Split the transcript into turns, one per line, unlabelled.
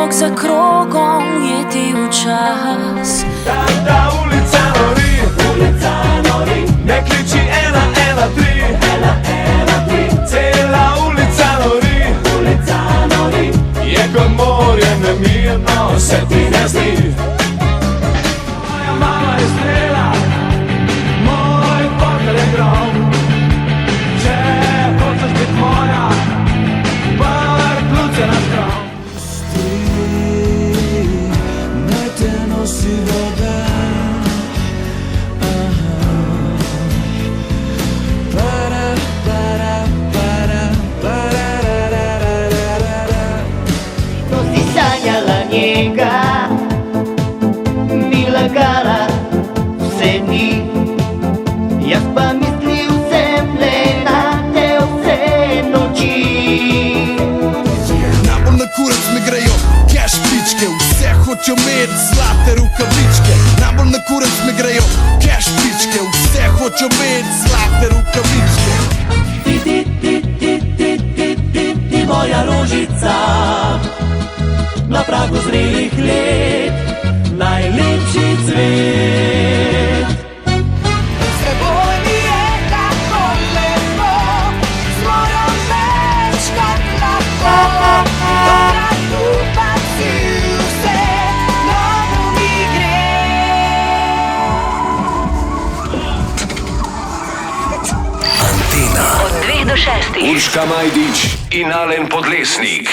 krog za krogom jeti v čas.
Ta ulica nori, ne kliči 113, cela ulica nori, je kot morje nemirno, se ti ne zdi. Moja mama je strela, moj poker je grom. Če hočeš biti moja, bar ključe na strom.
Naj te nosi voda.
Ko si sanjala njega, mi lagala vse dni, jaz pa mislil sem le na te vse noči.
Najbolj na kurac mi grejo cash pičke, vse hočejo imeti zlate rukavičke. Najbolj na kurac mi grejo cash pičke, vse hočejo imeti zlate rukavičke.
Ti moja rožica, na pragu zrelih let, najlepši cvet.
S teboj mi je tako lepo, z mojo večkrat lahko. Tokrat upam si vse, novo mi gre.
Antena.
Od 2 do 6.
Urška Majdič in Alen Podlesnik.